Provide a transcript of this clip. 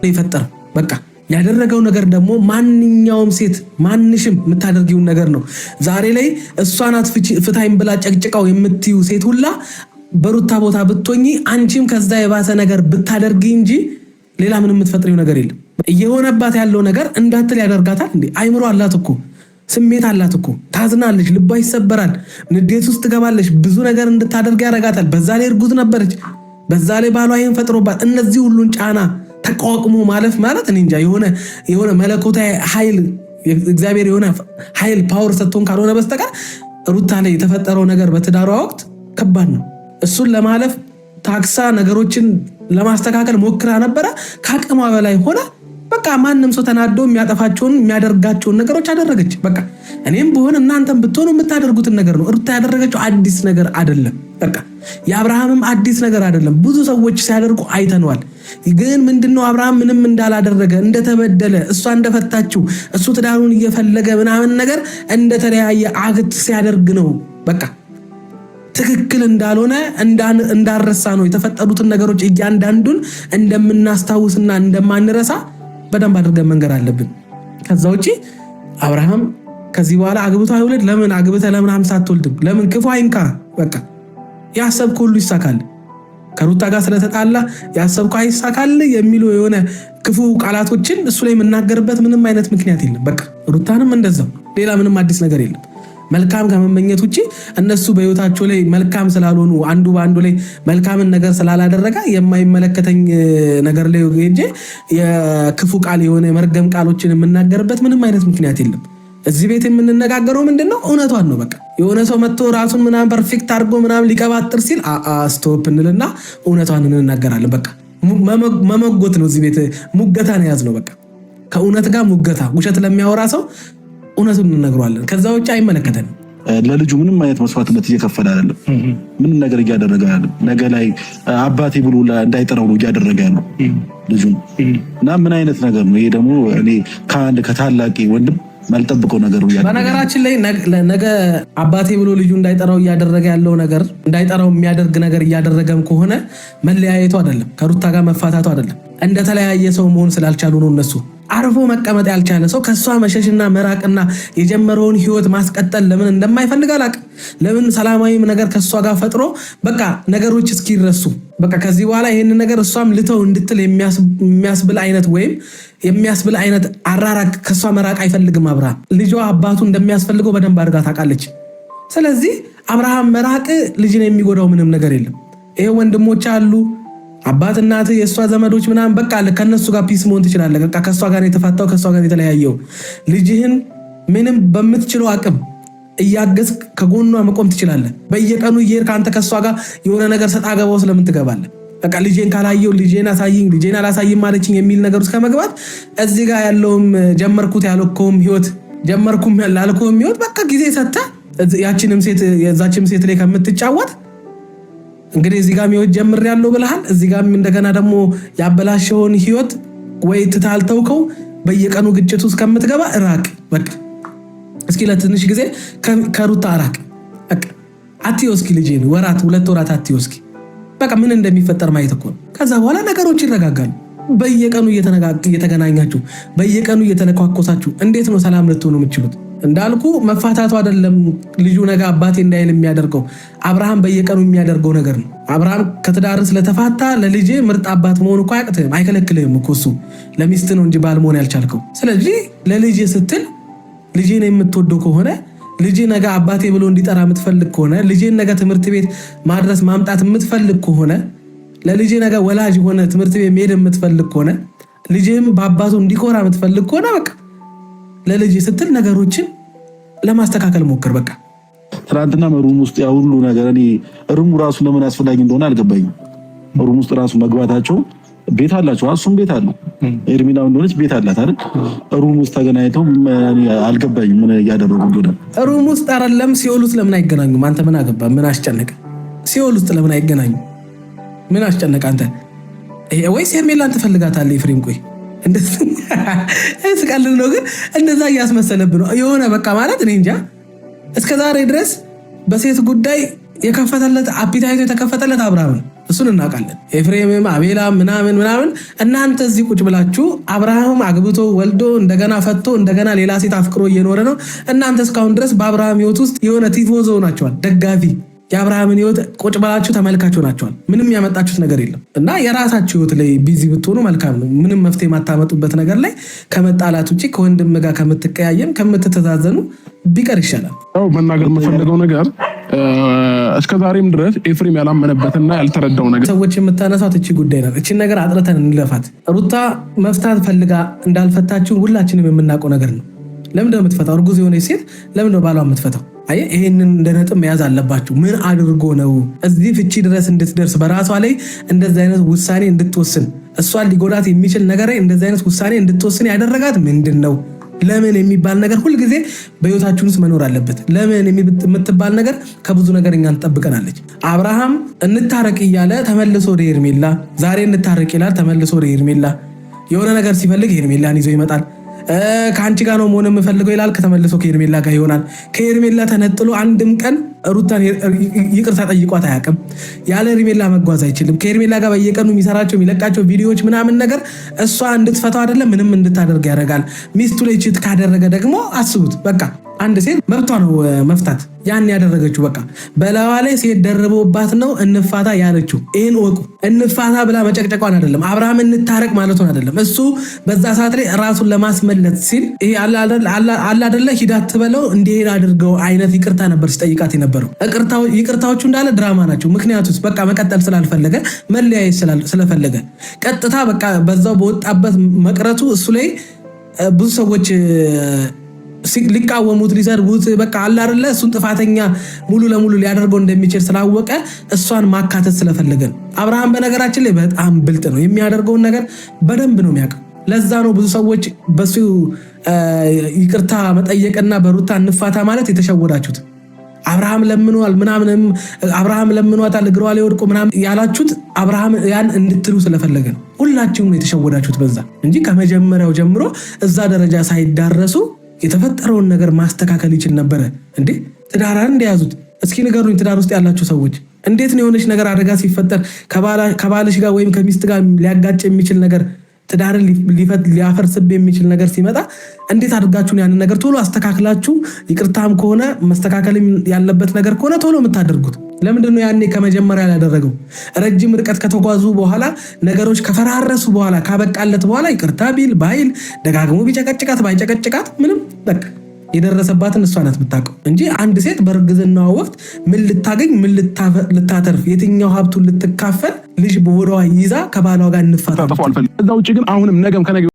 ይፈጠር በቃ ያደረገው ነገር ደግሞ ማንኛውም ሴት ማንሽም የምታደርጊው ነገር ነው ዛሬ ላይ እሷናት ፍታይም ብላ ጨቅጭቃው የምትዩ ሴት ሁላ በሩታ ቦታ ብትሆኚ አንቺም ከዛ የባሰ ነገር ብታደርጊ እንጂ ሌላ ምንም የምትፈጥሪው ነገር የለም እየሆነባት ያለው ነገር እንዳትል ያደርጋታል እንዴ አይምሮ አላት እኮ ስሜት አላት እኮ ታዝናለች ልቧ ይሰበራል ንዴት ውስጥ ትገባለች ብዙ ነገር እንድታደርግ ያረጋታል በዛ ላይ እርጉዝ ነበረች በዛ ላይ ባሏ ይሄን ፈጥሮባት እነዚህ ሁሉን ጫና ተቋቁሞ ማለፍ ማለት እኔ እንጃ የሆነ መለኮታዊ ኃይል እግዚአብሔር የሆነ ኃይል ፓወር ሰጥቶን ካልሆነ በስተቀር ሩታ ላይ የተፈጠረው ነገር በትዳሯ ወቅት ከባድ ነው እሱን ለማለፍ ታክሳ ነገሮችን ለማስተካከል ሞክራ ነበረ ከአቅሟ በላይ ሆነ በቃ ማንንም ሰው ተናዶ የሚያጠፋቸውን የሚያደርጋቸውን ነገሮች አደረገች በቃ እኔም ብሆን እናንተም ብትሆኑ የምታደርጉትን ነገር ነው ሩታ ያደረገችው አዲስ ነገር አይደለም በቃ የአብርሃምም አዲስ ነገር አይደለም ብዙ ሰዎች ሲያደርጉ አይተነዋል ግን ምንድነው አብርሃም ምንም እንዳላደረገ እንደተበደለ እሷ እንደፈታችው እሱ ትዳሩን እየፈለገ ምናምን ነገር እንደተለያየ አክት ሲያደርግ ነው በቃ ትክክል እንዳልሆነ እንዳረሳ ነው የተፈጠሩትን ነገሮች እያንዳንዱን እንደምናስታውስና እንደማንረሳ በደንብ አድርገን መንገር አለብን ከዛ ውጪ አብርሃም ከዚህ በኋላ አግብቶ አይወልድ ለምን አግብተ ለምን 50 አትወልድም ለምን ክፉ አይንካ በቃ ያሰብከው ሁሉ ይሳካል ከሩታ ጋር ስለተጣላ ያሰብከው አይሳካል የሚሉ የሆነ ክፉ ቃላቶችን እሱ ላይ የምናገርበት ምንም አይነት ምክንያት የለም በቃ ሩታንም እንደዛው ሌላ ምንም አዲስ ነገር የለም መልካም ከመመኘት ውጪ እነሱ በህይወታቸው ላይ መልካም ስላልሆኑ አንዱ ባንዱ ላይ መልካምን ነገር ስላላደረጋ የማይመለከተኝ ነገር ላይ ሄጄ የክፉ ቃል የሆነ መርገም ቃሎችን የምናገርበት ምንም አይነት ምክንያት የለም እዚህ ቤት የምንነጋገረው ምንድነው እውነቷን ነው በቃ የሆነ ሰው መጥቶ ራሱን ምናምን ፐርፌክት አድርጎ ምናምን ሊቀባጥር ሲል ስቶፕ እንልና እውነቷን እንናገራለን በቃ መመጎት ነው እዚህ ቤት ሙገታ ነው ያዝነው በቃ ከእውነት ጋር ሙገታ ውሸት ለሚያወራ ሰው እውነቱን እንነግረዋለን ከዛ ውጭ አይመለከተንም ለልጁ ምንም አይነት መስዋዕትነት እየከፈለ አይደለም ምንም ነገር እያደረገ አይደለም ነገ ላይ አባቴ ብሎ እንዳይጠራው ነው እያደረገ ያለው ልጁ እና ምን አይነት ነገር ነው ይሄ ደግሞ እኔ ከታላቂ ወንድም ማልጠብቀው ነገር ነው በነገራችን ላይ ነገ አባቴ ብሎ ልጁ እንዳይጠራው እያደረገ ያለው ነገር እንዳይጠራው የሚያደርግ ነገር እያደረገም ከሆነ መለያየቱ አይደለም ከሩታ ጋር መፋታቱ አይደለም እንደተለያየ ሰው መሆን ስላልቻሉ ነው እነሱ አርፎ መቀመጥ ያልቻለ ሰው ከሷ መሸሽና መራቅና የጀመረውን ህይወት ማስቀጠል ለምን እንደማይፈልግ አላቅም ለምን ሰላማዊም ነገር ከሷ ጋር ፈጥሮ በቃ ነገሮች እስኪረሱ በቃ ከዚህ በኋላ ይሄን ነገር እሷም ልተው እንድትል የሚያስብል አይነት ወይም የሚያስብል አይነት አራራቅ ከሷ መራቅ አይፈልግም አብርሃም ልጇ አባቱ እንደሚያስፈልገው በደንብ አድርጋ ታውቃለች ስለዚህ አብርሃም መራቅ ልጅን የሚጎዳው ምንም ነገር የለም ይሄ ወንድሞች አሉ አባት እናት የሷ ዘመዶች ምናምን በቃ ከነሱ ጋር ፒስ መሆን ትችላለህ በቃ ከሷ ጋር የተፋታው ከሷ ጋር የተለያየው ልጅህን ምንም በምትችለው አቅም እያገዝ ከጎኗ መቆም ትችላለህ በየቀኑ እየሄድክ አንተ ከሷ ጋር የሆነ ነገር ሰጣ ገባው ስለምን ትገባለህ በቃ ልጄን ካላየው ልጄን አሳይኝ ልጄን አላሳይም ማለችኝ የሚል ነገር ውስጥ ከመግባት እዚህ ጋር ያለውም ጀመርኩት ያልከውም ህይወት ጀመርኩም ያላልከውም ህይወት በቃ ጊዜ ሰጣ ያቺንም ሴት የዛችም ሴት ላይ ከምትጫወት እንግዲህ እዚህ ጋር ህይወት ጀምር ያለው ብለሃል እዚህ ጋር እንደገና ደግሞ ያበላሽውን ህይወት ወይ ትታልተውከው በየቀኑ ግጭት ውስጥ ከምትገባ ራቅ በቃ እስኪ ለትንሽ ጊዜ ከሩታ ራቅ በቃ አትየው እስኪ ልጄን ወራት 2 ወራት አትየው እስኪ በቃ ምን እንደሚፈጠር ማየት እኮ ከዛ በኋላ ነገሮች ይረጋጋሉ በየቀኑ እየተገናኛችሁ በየቀኑ እየተለኳኮሳችሁ እንዴት ነው ሰላም ልትሆኑ የምትችሉት እንዳልኩ መፋታቱ አይደለም ልጁ ነገ አባቴ እንዳይል የሚያደርገው አብርሃም በየቀኑ የሚያደርገው ነገር ነው አብርሃም ከትዳር ስለተፋታ ለልጅ ምርጥ አባት መሆን እኮ አያቅትም አይከለክልህም እኮ እሱ ለሚስት ነው እንጂ ባል መሆን ያልቻልከው ስለዚህ ለልጅ ስትል ልጅን የምትወደው ከሆነ ልጅ ነገ አባቴ ብሎ እንዲጠራ የምትፈልግ ከሆነ ልጅን ነገ ትምህርት ቤት ማድረስ ማምጣት የምትፈልግ ከሆነ ለልጅ ነገ ወላጅ ሆነ ትምህርት ቤት መሄድ የምትፈልግ ከሆነ ልጅም በአባቱ እንዲኮራ የምትፈልግ ከሆነ በቃ ለልጅ ስትል ነገሮችን ለማስተካከል ሞክር በቃ ትናንትና ሩም ውስጥ ያው ሁሉ ነገር እኔ ሩሙ ራሱ ለምን አስፈላጊ እንደሆነ አልገባኝም ሩም ውስጥ ራሱ መግባታቸው ቤት አላቸው እሱም ቤት አለው ኤርሚናው እንደሆነች ቤት አላት አይደል ሩም ውስጥ ተገናኝተው አልገባኝም ምን ያደረጉ እንደሆነ ሩም ውስጥ አይደለም ሲኦል ውስጥ ለምን አይገናኙም አንተ ምን አገባ ምን አስጨነቀ ሲኦል ውስጥ ለምን አይገናኙም ምን አስጨነቀ አንተ ወይስ ሄርሜላን ትፈልጋታለህ ኤፍሬም ቆይ እስቀልል ነው ግን እንደዛ ያስመሰለብ ነው የሆነ በቃ ማለት እኔ እንጃ እስከ ዛሬ ድረስ በሴት ጉዳይ የከፈተለት አፒታይቱ የተከፈተለት አብርሃም እሱን እናውቃለን። ኤፍሬምም አቤላ ምናምን እናንተ እዚህ ቁጭ ብላችሁ አብርሃም አግብቶ ወልዶ እንደገና ፈቶ እንደገና ሌላ ሴት አፍቅሮ እየኖረ ነው። እናንተ እስካሁን ድረስ በአብርሃም ህይወት ውስጥ የሆነ ቲፎዞ ናቸዋል፣ ደጋፊ የአብርሃምን ህይወት ቁጭ ብላችሁ ተመልካችሁ ናቸዋል። ምንም ያመጣችሁት ነገር የለም እና የራሳችሁ ህይወት ላይ ቢዚ ብትሆኑ መልካም ነው። ምንም መፍትሄ የማታመጡበት ነገር ላይ ከመጣላት ውጭ ከወንድም ጋር ከምትቀያየም ከምትተዛዘኑ ቢቀር ይሻላል። መናገር የምፈልገው ነገር እስከዛሬም ድረስ ኤፍሬም ያላመነበትና ያልተረዳው ነገር ሰዎች የምታነሳት እቺ ጉዳይ ናት። እቺን ነገር አጥርተን እንለፋት። ሩታ መፍታት ፈልጋ እንዳልፈታችሁ ሁላችንም የምናውቀው ነገር ነው። ለምን ነው የምትፈታው? እርጉዝ የሆነች ሴት ለምን ነው ባሏ የምትፈታው? አይ ይሄንን እንደ ነጥብ መያዝ አለባችሁ። ምን አድርጎ ነው እዚህ ፍቺ ድረስ እንድትደርስ በራሷ ላይ እንደዚህ አይነት ውሳኔ እንድትወስን እሷን ሊጎዳት የሚችል ነገር ላይ እንደዚህ አይነት ውሳኔ እንድትወስን ያደረጋት ምንድን ነው? ለምን የሚባል ነገር ሁልጊዜ በህይወታችን ውስጥ መኖር አለበት። ለምን የምትባል ነገር ከብዙ ነገር እኛን ትጠብቀናለች። አብርሃም እንታረቅ እያለ ተመልሶ ወደ ሄርሜላ፣ ዛሬ እንታረቅ ይላል ተመልሶ ወደ ሄርሜላ። የሆነ ነገር ሲፈልግ ሄርሜላን ይዞ ይመጣል። ከአንቺ ጋር ነው መሆን የምፈልገው ይላል፣ ከተመልሶ ከሄርሜላ ጋር ይሆናል። ከሄርሜላ ተነጥሎ አንድም ቀን ሩታን ይቅርታ ጠይቋት አያውቅም። ያለ ሄርሜላ መጓዝ አይችልም። ከሄርሜላ ጋር በየቀኑ የሚሰራቸው የሚለቃቸው ቪዲዮዎች ምናምን ነገር እሷ እንድትፈታው አይደለም ምንም እንድታደርግ ያደርጋል። ሚስቱ ላይ ችት ካደረገ ደግሞ አስቡት። በቃ አንድ ሴት መብቷ ነው መፍታት። ያን ያደረገችው በቃ በላዋ ላይ ሴት ደርቦባት ነው እንፋታ ያለችው። ይህን ወቁ። እንፋታ ብላ መጨቅጨቋን አይደለም፣ አብርሃም እንታረቅ ማለቱን አይደለም። እሱ በዛ ሰዓት ላይ ራሱን ለማስመለጥ ሲል ይሄ አላ አይደለ ሂዳት ትበለው እንዲሄድ አድርገው አይነት ይቅርታ ነበር ሲጠይቃት የነበረው። ይቅርታዎቹ እንዳለ ድራማ ናቸው። ምክንያቱስ በቃ መቀጠል ስላልፈለገ መለያየት ስለፈለገ ቀጥታ በቃ በዛው በወጣበት መቅረቱ እሱ ላይ ብዙ ሰዎች ሊቃወሙት ሊሰርቡት በቃ አላ አይደለ እሱን ጥፋተኛ ሙሉ ለሙሉ ሊያደርገው እንደሚችል ስላወቀ እሷን ማካተት ስለፈለገ ነው። አብርሃም በነገራችን ላይ በጣም ብልጥ ነው። የሚያደርገውን ነገር በደንብ ነው የሚያውቀው። ለዛ ነው ብዙ ሰዎች በሱ ይቅርታ መጠየቅና በሩታ እንፋታ ማለት የተሸወዳችሁት። አብርሃም ለምኗል ምናምንም አብርሃም ለምኗታል እግሯ ላይ ወድቆ ምናምን ያላችሁት አብርሃም ያን እንድትሉ ስለፈለገ ነው። ሁላችሁም ነው የተሸወዳችሁት በዛ እንጂ ከመጀመሪያው ጀምሮ እዛ ደረጃ ሳይዳረሱ የተፈጠረውን ነገር ማስተካከል ይችል ነበረ እንዴ። ትዳራን እንደያዙት እስኪ ንገሩኝ። ትዳር ውስጥ ያላችሁ ሰዎች እንዴት ነው የሆነች ነገር አደጋ ሲፈጠር ከባልሽ ጋር ወይም ከሚስት ጋር ሊያጋጭ የሚችል ነገር ትዳርን ሊያፈርስብ የሚችል ነገር ሲመጣ እንዴት አድርጋችሁ ያንን ነገር ቶሎ አስተካክላችሁ ይቅርታም ከሆነ መስተካከልም ያለበት ነገር ከሆነ ቶሎ የምታደርጉት? ለምንድን ነው ያኔ ከመጀመሪያ ያላደረገው? ረጅም ርቀት ከተጓዙ በኋላ ነገሮች ከፈራረሱ በኋላ ካበቃለት በኋላ ይቅርታ ቢል ባይል ደጋግሞ ቢጨቀጭቃት ባይጨቀጭቃት ምንም በቃ የደረሰባትን እሷ ናት የምታውቀው እንጂ አንድ ሴት በእርግዝናዋ ወቅት ምን ልታገኝ ምን ልታተርፍ የትኛው ሀብቱን ልትካፈል ልጅ በሆዷ ይዛ ከባሏ ጋር እንፋታ። እዛ ውጭ ግን አሁንም ነገም ከነገ